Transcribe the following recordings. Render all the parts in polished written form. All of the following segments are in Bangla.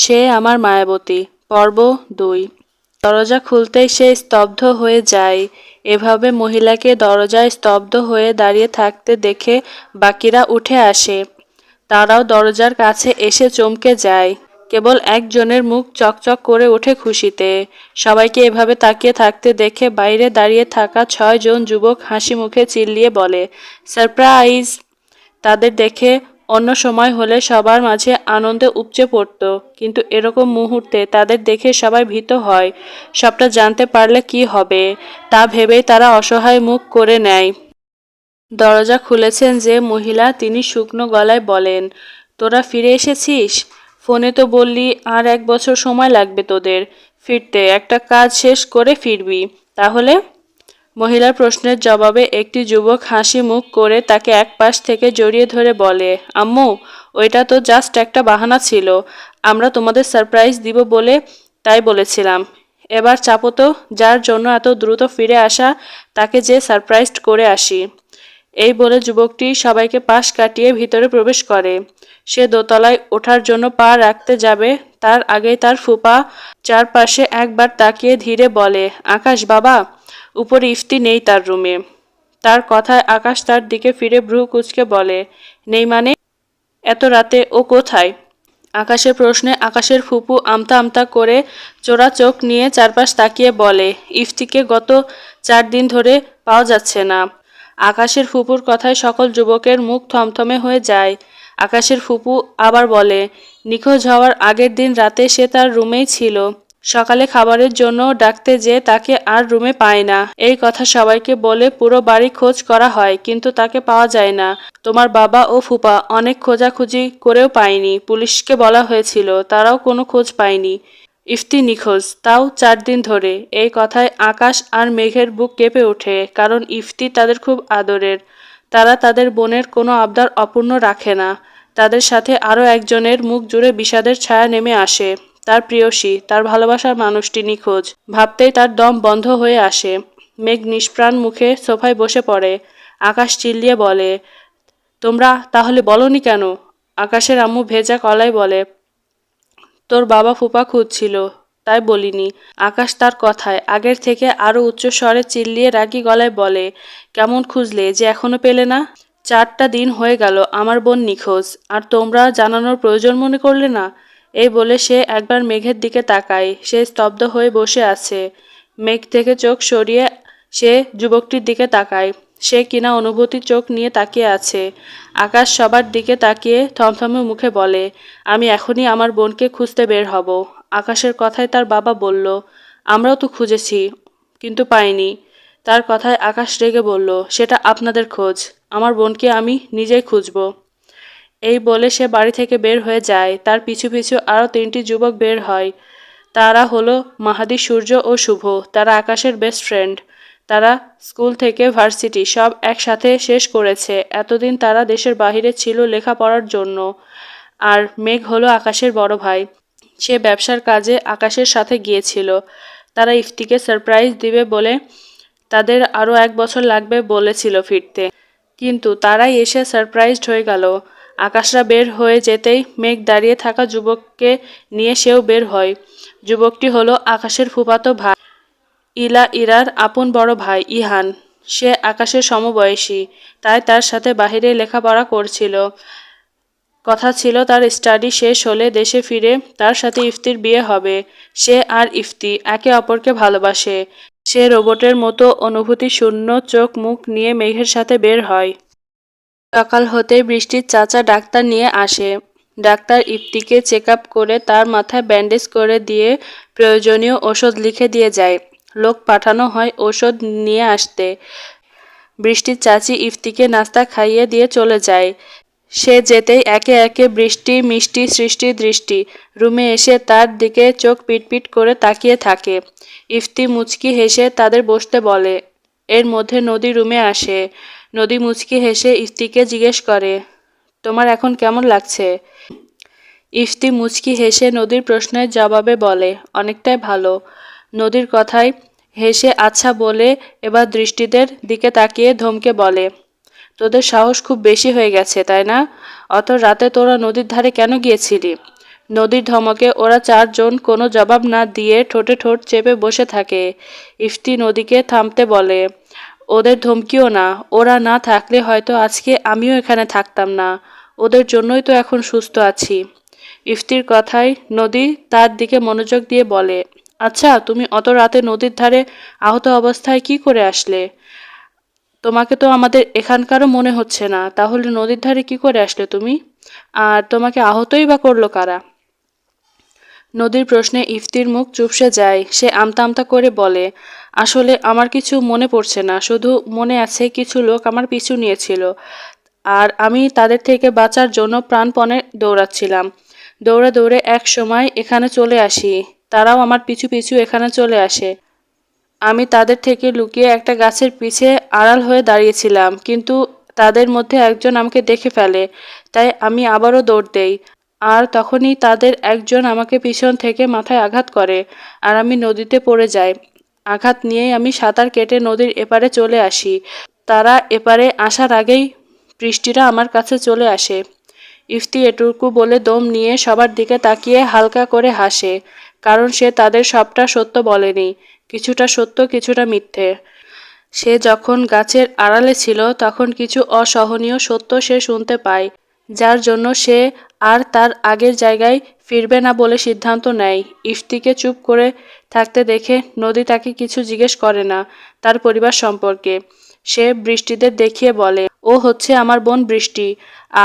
সে আমার মায়াবতী। পর্ব ২। দরজা খুলতেই সে স্তব্ধ হয়ে যায়। এভাবে মহিলাকে দরজায় স্তব্ধ হয়ে দাঁড়িয়ে থাকতে দেখে বাকিরা উঠে আসে। তারাও দরজার কাছে এসে চমকে যায়। কেবল একজনের মুখ চকচক করে ওঠে খুশিতে। সবাইকে এভাবে তাকিয়ে থাকতে দেখে বাইরে দাঁড়িয়ে থাকা ৬ জন যুবক হাসি মুখে চিল্লিয়ে বলে, সারপ্রাইজ! তাদের দেখে অন্য সময় হলে সবার মাঝে আনন্দে উপচে পড়ত, কিন্তু এরকম মুহূর্তে তাদের দেখে সবাই ভীত হয়। সবটা জানতে পারলে কি হবে তা ভেবেই তারা অসহায় মুখ করে নেয়। দরজা খুলেছেন যে মহিলা, তিনি শুকনো গলায় বলেন, তোরা ফিরে এসেছিস? ফোনে তো বললি আর ১ বছর সময় লাগবে তোদের ফিরতে, একটা কাজ শেষ করে ফিরবি। তাহলে? মহিলার প্রশ্নের জবাবে একটি যুবক হাসি মুখ করে তাকে এক পাশ থেকে জড়িয়ে ধরে বলে, আম্মু, ওইটা তো জাস্ট একটা বাহানা ছিল। আমরা তোমাদের সারপ্রাইজ দিব বলে তাই বলেছিলাম। এবার চাপো তো, যার জন্য এত দ্রুত ফিরে আসা তাকে যে সারপ্রাইজড করে আসি। এই বলে যুবকটি সবাইকে পাশ কাটিয়ে ভিতরে প্রবেশ করে। সে দোতলায় ওঠার জন্য পা রাখতে যাবে, তার আগেই তার ফুপা চারপাশে একবার তাকিয়ে ধীরে বলে, আকাশ বাবা। উপরে ইফতি নেই তার রুমে। তার কথায় আকাশ তার দিকে ফিরে ভ্রু কুঁচকে বলে, নেই মানে? এত রাতে ও কোথায়? আকাশের প্রশ্নে আকাশের ফুপু আমতা আমতা করে চোরা চোখ নিয়ে চারপাশ তাকিয়ে বলে, ইফতিকে গত ৪ দিন ধরে পাওয়া যাচ্ছে না। আকাশের ফুপুর কথায় সকল যুবকের মুখ থমথমে হয়ে যায়। আকাশের ফুপু আবার বলে, নিখোঁজ হওয়ার আগের দিন রাতে সে তার রুমেই ছিল। সকালে খাবারের জন্য ডাকতে যেয়ে তাকে আর রুমে পায় না। এই কথা সবাইকে বলে পুরো বাড়ি খোঁজ করা হয়, কিন্তু তাকে পাওয়া যায় না। তোমার বাবা ও ফুপা অনেক খোঁজাখুঁজি করেও পায়নি। পুলিশকে বলা হয়েছিল, তারাও কোনো খোঁজ পায়নি। ইফতি নিখোঁজ, তাও ৪ দিন ধরে। এই কথায় আকাশ আর মেঘের বুক কেঁপে ওঠে, কারণ ইফতি তাদের খুব আদরের। তারা তাদের বোনের কোনো আবদার অপূর্ণ রাখে না। তাদের সাথে আরও একজনের মুখ জুড়ে বিষাদের ছায়া নেমে আসে। তার প্রেয়সী, তার ভালোবাসার মানুষটি নিখোঁজ। ভাবতেই তার দম বন্ধ হয়ে আসে। মেঘ নিষ্প্রাণ মুখে সোফায় বসে পড়ে। আকাশ চিল্লিয়ে বলে, তোমরা তাহলে বলনি কেন? আকাশের আম্মু ভেজা গলায় বলে, তোর বাবা ফুপা খুঁজছিল, তাই বলিনি। আকাশ তার কথায় আগের থেকে আরও উচ্চস্বরে চিল্লিয়ে রাগী গলায় বলে, কেমন খুঁজলে যে এখনো পেলে না? ৪টা দিন হয়ে গেল আমার বোন নিখোঁজ, আর তোমরা জানানোর প্রয়োজন মনে করলে না? এই বলে সে একবার মেঘের দিকে তাকায়। সে স্তব্ধ হয়ে বসে আছে। মেঘ থেকে চোখ সরিয়ে সে যুবকটির দিকে তাকায়। সে কিনা অনুভূতির চোখ নিয়ে তাকিয়ে আছে। আকাশ সবার দিকে তাকিয়ে থমথমে মুখে বলে, আমি এখনই আমার বোনকে খুঁজতে বের হব। আকাশের কথায় তার বাবা বলল, আমরাও তো খুঁজেছি, কিন্তু পাইনি। তার কথায় আকাশ রেগে বলল, সেটা আপনাদের খোঁজ, আমার বোনকে আমি নিজেই খুঁজব। এই বলে সে বাড়ি থেকে বের হয়ে যায়। তার পিছু পিছু আরও ৩টি যুবক বের হয়। তারা হলো মাহাদি, সূর্য ও শুভ। তারা আকাশের বেস্ট ফ্রেন্ড। তারা স্কুল থেকে ভার্সিটি সব একসাথে শেষ করেছে। এতদিন তারা দেশের বাহিরে ছিল লেখাপড়ার জন্য। আর মেঘ হলো আকাশের বড় ভাই। সে ব্যবসার কাজে আকাশের সাথে গিয়েছিল। তারা ইফতিকে সারপ্রাইজ দিবে বলে তাদের আরও ১ বছর লাগবে বলেছিল ফিরতে, কিন্তু তারাই এসে সারপ্রাইজড হয়ে গেল। আকাশরা বের হয়ে যেতেই মেঘ দাঁড়িয়ে থাকা যুবককে নিয়ে সেও বের হয়। যুবকটি হলো আকাশের ফুফাতো ভাই ইরার আপন বড় ভাই ইহান। সে আকাশের সমবয়সী, তাই তার সাথে বাহিরে লেখাপড়া করছিল। কথা ছিল তার স্টাডি শেষ হলে দেশে ফিরে তার সাথে ইফতির বিয়ে হবে। সে আর ইফতি একে অপরকে ভালোবাসে। সে রোবটের মতো অনুভূতি শূন্য চোখ মুখ নিয়ে মেঘের সাথে বের হয়। সকাল হতেই বৃষ্টির চাচা ডাক্তার নিয়ে আসে। ডাক্তার ইফতিকে চেক আপ করে তার মাথায় ব্যান্ডেজ করে দিয়ে প্রয়োজনীয় ওষুধ লিখে দিয়ে যায়। লোক পাঠানো হয় ওষুধ নিয়ে আসতে। বৃষ্টির চাচি ইফতিকে নাস্তা খাইয়ে দিয়ে চলে যায়। সে যেতেই একে একে বৃষ্টি, মিষ্টি, সৃষ্টি, দৃষ্টি রুমে এসে তার দিকে চোখ পিটপিট করে তাকিয়ে থাকে। ইফতি মুচকি হেসে তাদের বসতে বলে। এর মধ্যে নদী রুমে আসে। নদী মুচকি হেসে ইফতিকে জিজ্ঞেস করে, তোমার এখন কেমন লাগছে? ইফতি মুচকি হেসে নদীর প্রশ্নের জবাবে বলে, অনেকটাই ভালো। নদীর কথায় হেসে আচ্ছা বলে এবার দৃষ্টিদের দিকে তাকিয়ে ধমকে বলে, তোদের সাহস খুব বেশি হয়ে গেছে, তাই না? অত রাতে তোরা নদীর ধারে কেন গিয়েছিলি? নদীর ধমকে ওরা চারজন কোনো জবাব না দিয়ে ঠোঁটে ঠোঁট চেপে বসে থাকে। ইফতি নদীকে থামতে বলে, ওদের ধমকিও না, ওরা না থাকলে হয়তো আজকে আমিও এখানে থাকতাম না, ওদের জন্যই তো এখন সুস্থ আছি। ইফতির কথায় নদী তার দিকে মনোযোগ দিয়ে বলে, আচ্ছা তুমি অত রাতে নদীর ধারে আহত অবস্থায় কি করে আসলে? তোমাকে তো আমাদের এখানকারও মনে হচ্ছে না, তাহলে নদীর ধারে কি করে আসলে তুমি? আর তোমাকে আহতই বা করলো কারা? নদীর প্রশ্নে ইফতির মুখ চুপসে যায়। সে আমতা আমতা করে বলে, আসলে আমার কিছু মনে পড়ছে না, শুধু মনে আছে কিছু লোক আমার পিছু নিয়েছিল আর আমি তাদের থেকে বাঁচার জন্য প্রাণপণে দৌড়াচ্ছিলাম। দৌড়ে দৌড়ে এক সময় এখানে চলে আসি, তারাও আমার পিছু পিছু এখানে চলে আসে। আমি তাদের থেকে লুকিয়ে একটা গাছের পিছে আড়াল হয়ে দাঁড়িয়েছিলাম, কিন্তু তাদের মধ্যে একজন আমাকে দেখে ফেলে, তাই আমি আবারও দৌড় দেই। আর তখনই তাদের একজন আমাকে পিছন থেকে মাথায় আঘাত করে আর আমি নদীতে পড়ে যাই। আঘাত নিয়েই আমি সাঁতার কেটে নদীর এপারে চলে আসি। তারা এপারে আসার আগেই বৃষ্টিরা আমার কাছে চলে আসে। ইফতি এটুকু বলে দম নিয়ে সবার দিকে তাকিয়ে হালকা করে হাসে, কারণ সে তাদের সবটা সত্য বলেনি, কিছুটা সত্য কিছুটা মিথ্যে। সে যখন গাছের আড়ালে ছিল তখন কিছু অসহনীয় সত্য সে শুনতে পায়, যার জন্য সে আর তার আগের জায়গায় ফিরবে না বলে সিদ্ধান্ত নেয়। ইফতিকে চুপ করে থাকতে দেখে নদী তাকে কিছু জিজ্ঞেস করে না তার পরিবার সম্পর্কে। সে বৃষ্টিদের দেখিয়ে বলে, ও হচ্ছে আমার বোন বৃষ্টি,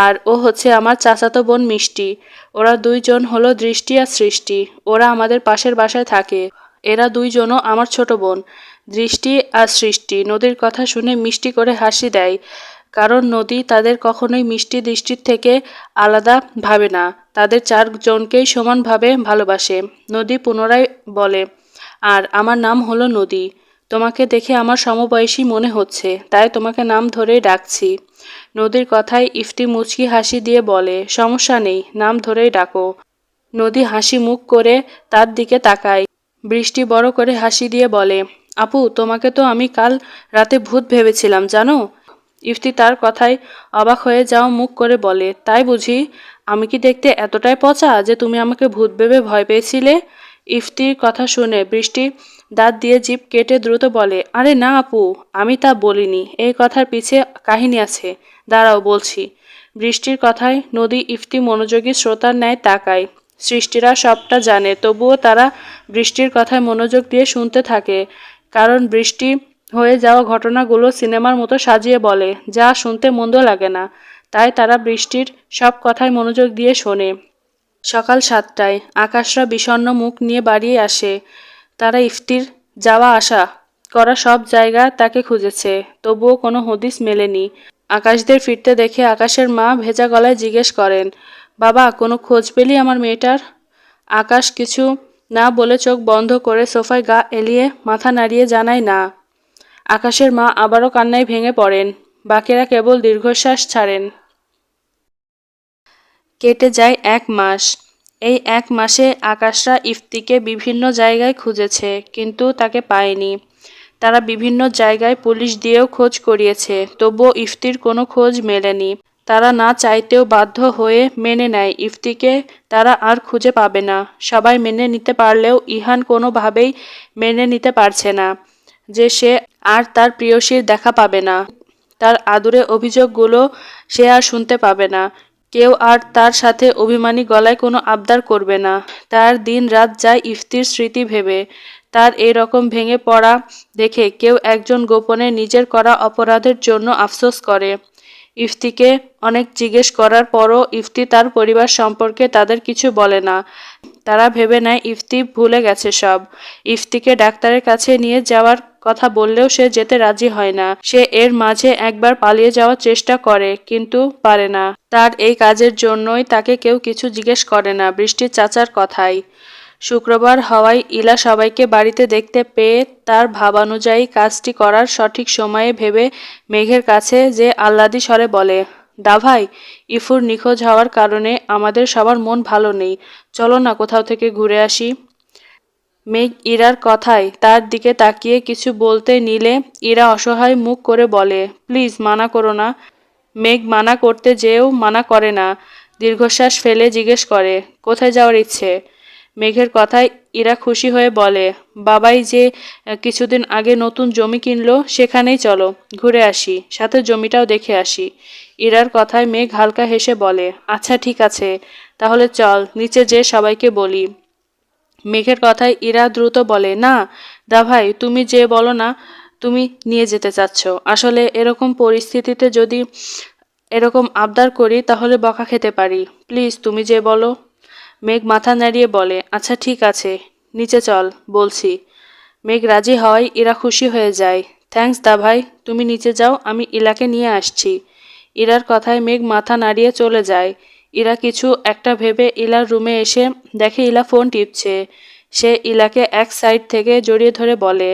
আর ও হচ্ছে আমার চাচাতো বোন মিষ্টি। ওরা দুইজন হলো দৃষ্টি আর সৃষ্টি। ওরা আমাদের পাশের বাসায় থাকে। এরা দুইজনও আমার ছোট বোন। দৃষ্টি আর সৃষ্টি নদীর কথা শুনে মিষ্টি করে হাসি দেয়, কারণ নদী তাদের কখনোই মিষ্টি দৃষ্টির থেকে আলাদা ভাবে না, তাদের চারজনকেই সমানভাবে ভালোবাসে। নদী পুনরায় বলে, আর আমার নাম হলো নদী। তোমাকে দেখে আমার সমবয়সী মনে হচ্ছে, তাই তোমাকে নাম ধরেই ডাকছি। নদীর কথায় ইফতি মুচকি হাসি দিয়ে বলে, সমস্যা নেই, নাম ধরেই ডাকো। নদী হাসি মুখ করে তার দিকে তাকায়। বৃষ্টি বড় করে হাসি দিয়ে বলে, আপু তোমাকে তো আমি কাল রাতে ভূত ভেবেছিলাম জানো। ইফতি তার কথায় অবাক হয়ে যাও মুখ করে বলে, তাই বুঝি? আমি কি দেখতে এতটাই পচা যে তুমি আমাকে ভূত ভেবে ভয় পেয়েছিলে? ইফতির কথা শুনে বৃষ্টি দাঁত দিয়ে জিভ কেটে দ্রুত বলে, আরে না আপু, আমি তা বলিনি, এই কথার পিছে কাহিনী আছে, দাঁড়াও বলছি। বৃষ্টির কথায় নদী ইফতি মনোযোগী শ্রোতার ন্যায় তাকায়। সৃষ্টিরা সবটা জানে, তবুও তারা বৃষ্টির কথায় মনোযোগ দিয়ে শুনতে থাকে, কারণ বৃষ্টি হয়ে যাওয়া ঘটনাগুলো সিনেমার মতো সাজিয়ে বলে, যা শুনতে মন্দ লাগে না। তাই তারা বৃষ্টির সব কথায় মনোযোগ দিয়ে শোনে। সকাল 7টায় আকাশরা বিষণ্ণ মুখ নিয়ে বাড়িয়ে আসে। তারা ইফতির যাওয়া আসা করা সব জায়গা তাকে খুঁজেছে, তবুও কোনো হদিস মেলেনি। আকাশদের ফিরতে দেখে আকাশের মা ভেজা গলায় জিজ্ঞেস করেন, বাবা কোনো খোঁজ পেলি আমার মেয়েটার? আকাশ কিছু না বলে চোখ বন্ধ করে সোফায় গা এলিয়ে মাথা নাড়িয়ে জানায় না। আকাশের মা আবারও কান্নায় ভেঙে পড়েন। বাকিরা কেবল দীর্ঘশ্বাস ছাড়েন। কেটে যায় 1 মাস। এই 1 মাসে আকাশরা ইফতিকে বিভিন্ন জায়গায় খুঁজেছে, কিন্তু তাকে পায়নি। তারা বিভিন্ন জায়গায় পুলিশ দিয়েও খোঁজ করিয়েছে, তবুও ইফতির কোনো খোঁজ মেলেনি। তারা না চাইতেও বাধ্য হয়ে মেনে নেয় ইফতিকে তারা আর খুঁজে পাবে না। সবাই মেনে নিতে পারলেও ইহান কোনোভাবেই মেনে নিতে পারছে না যে সে আর তার প্রিয়সীর দেখা পাবে না। তার আদুরে অভিযোগগুলো সে আর শুনতে পাবে না। কেউ আর তার সাথে অভিমানী গলায় কোনো আবদার করবে না। তার দিন রাত যায় ইফতির স্মৃতি ভেবে। তার এরকম ভেঙে পড়া দেখে কেউ একজন গোপনে নিজের করা অপরাধের জন্য আফসোস করে। ইফতিকে অনেক জিজ্ঞেস করার পরও ইফতি তার পরিবার সম্পর্কে তাদের কিছু বলে না। তারা ভেবে নেয় ইফতি ভুলে গেছে সব। ইফতিকে ডাক্তারের কাছে নিয়ে যাওয়ার কথা বললেও সে যেতে রাজি হয় না। সে এর মাঝে একবার পালিয়ে যাওয়ার চেষ্টা করে, কিন্তু পারে না। তার এই কাজের জন্যই তাকে কেউ কিছু জিজ্ঞেস করে না, বৃষ্টির চাচার কথাই। শুক্রবার হওয়ায় ইলা সবাইকে বাড়িতে দেখতে পেয়ে তার ভাবানুযায়ী কাজটি করার সঠিক সময়ে ভেবে মেঘের কাছে যে আহ্লাদি স্বরে বলে, দাভাই, ইফুর নিখোঁজ হওয়ার কারণে আমাদের সবার মন ভালো নেই, চলো না কোথাও থেকে ঘুরে আসি। মেঘ ইরার কথায় তার দিকে তাকিয়ে কিছু বলতে নিলে ইরা অসহায় মুখ করে বলে, প্লিজ মানা করো না। মেঘ মানা করতে যেও মানা করে না। দীর্ঘশ্বাস ফেলে জিজ্ঞেস করে, কোথায় যাওয়ার ইচ্ছে? মেঘের কথায় ইরা খুশি হয়ে বলে, বাবাই যে কিছুদিন আগে নতুন জমি কিনলো, সেখানেই চলো, ঘুরে আসি, সাথে জমিটাও দেখে আসি। ইরার কথায় মেঘ হালকা হেসে বলে, আচ্ছা ঠিক আছে, তাহলে চল, নিচে যেয়ে সবাইকে বলি। মেঘের কথায় ইরা দ্রুত বলে, না দা ভাই, তুমি যে বলো না তুমি নিয়ে যেতে চাচ্ছ। আসলে এরকম পরিস্থিতিতে যদি এরকম আবদার করি তাহলে বকা খেতে পারি। প্লিজ তুমি যে বলো। মেঘ মাথা নাড়িয়ে বলে, আচ্ছা ঠিক আছে, নিচে চল, বলছি। মেঘ রাজি হওয়ায় ইরা খুশি হয়ে যায়। থ্যাঙ্কস দা ভাই, তুমি নিচে যাও, আমি ইলাকে নিয়ে আসছি। ইরার কথায় মেঘ মাথা নাড়িয়ে চলে যায়। ইরা কিছু একটা ভেবে ইলার রুমে এসে দেখে ইলা ফোন টিপছে। সে ইলাকে এক সাইড থেকে জড়িয়ে ধরে বলে,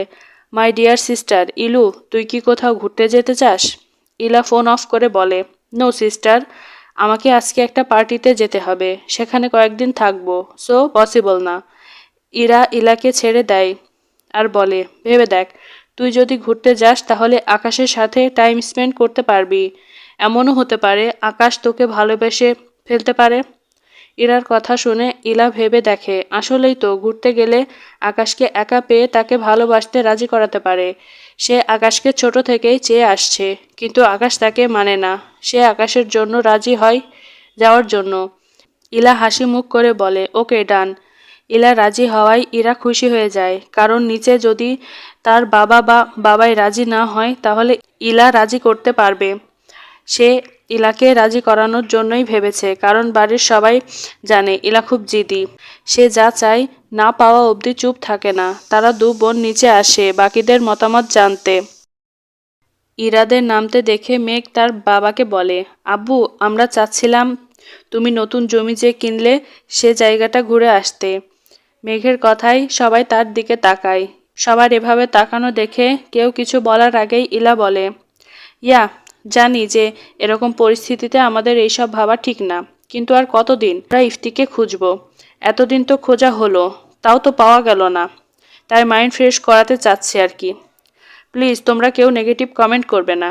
মাই ডিয়ার সিস্টার ইলু, তুই কি কোথাও ঘুরতে যেতে চাস? ইলা ফোন অফ করে বলে, নো সিস্টার, আমাকে আজকে একটা পার্টিতে যেতে হবে, সেখানে কয়েকদিন থাকবো, সো পসিবল না। ইরা ইলাকে ছেড়ে দেয় আর বলে, ভেবে দেখ, তুই যদি ঘুরতে যাস তাহলে আকাশের সাথে টাইম স্পেন্ড করতে পারবি। এমনও হতে পারে আকাশ তোকে ভালোবেসে ফেলতে পারে। ইরার কথা শুনে ইলা ভেবে দেখে, আসলেই তো, ঘুরতে গেলে আকাশকে একা পেয়ে তাকে ভালোবাসতে রাজি করাতে পারে। সে আকাশকে ছোট থেকেই চেয়ে আসছে, কিন্তু আকাশ তাকে মানে না। সে আকাশের জন্য রাজি হয় যাওয়ার জন্য। ইলা হাসি মুখ করে বলে, ওকে ডান। ইলা রাজি হওয়ায় ইরা খুশি হয়ে যায়, কারণ নিচে যদি তার বাবা বা বাবাই রাজি না হয় তাহলে ইলা রাজি করতে পারবে। সে ইলাকে রাজি করানোর জন্যই ভেবেছে, কারণ বাড়ির সবাই জানে ইলা খুব জিদি। সে যা চায় না পাওয়া অবধি চুপ থাকে না। তারা দু বোন নিচে আসে বাকিদের মতামত জানতে। ইরাদের নামতে দেখে মেঘ তার বাবাকে বলে, আব্বু, আমরা চাচ্ছিলাম তুমি নতুন জমি যে কিনলে সে জায়গাটা ঘুরে আসতে। মেঘের কথায় সবাই তার দিকে তাকায়। সবার এভাবে তাকানো দেখে কেউ কিছু বলার আগেই ইলা বলে, ইয়া, জানি যে এরকম পরিস্থিতিতে আমাদের এইসব ভাবা ঠিক না, কিন্তু আর কতদিন আমরা ইফতিকে খুঁজবো? এতদিন তো খোঁজা হলো, তাও তো পাওয়া গেল না। তাই মাইন্ড ফ্রেশ করাতে চাচ্ছি আর কি। প্লিজ তোমরা কেউ নেগেটিভ কমেন্ট করবে না।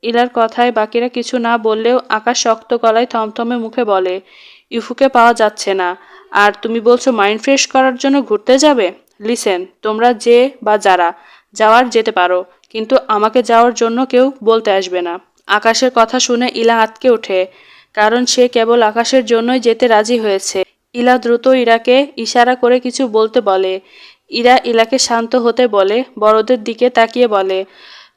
ইলার কথায় বাকিরা কিছু না বললেও আকাশ শক্ত গলায় থমথমে মুখে বলে, ইফুকে পাওয়া যাচ্ছে না, আর তুমি বলছো মাইন্ড ফ্রেশ করার জন্য ঘুরতে যাবে? লিসেন, তোমরা যে বা যারা যাওয়ার যেতে পারো, কিন্তু আমাকে যাওয়ার জন্য কেউ বলতে আসবে না। আকাশের কথা শুনে ইলা আঁতকে ওঠে, কারণ সে কেবল আকাশের জন্যই যেতে রাজি হয়েছে। ইলা দ্রুত ইরাকে ইশারা করে কিছু বলতে বলে। ইরা ইলাকে শান্ত হতে বলে, বড়দের দিকে তাকিয়ে বলে,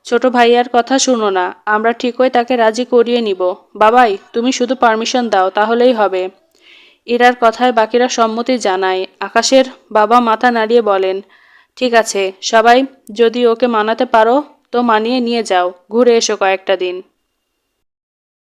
ছোট ভাইয়ার কথা শুনো না, আমরা ঠিকই তাকে রাজি করিয়ে নিব। বাবাই, তুমি শুধু পারমিশন দাও, তাহলেই হবে। ইরার কথায় বাকিরা সম্মতি জানায়। আকাশের বাবা মাথা নাড়িয়ে বলেন, ঠিক আছে সবাই, যদি ওকে মানাতে পারো তো মানিয়ে নিয়ে যাও, ঘুরে এসো কয়েকটা দিন।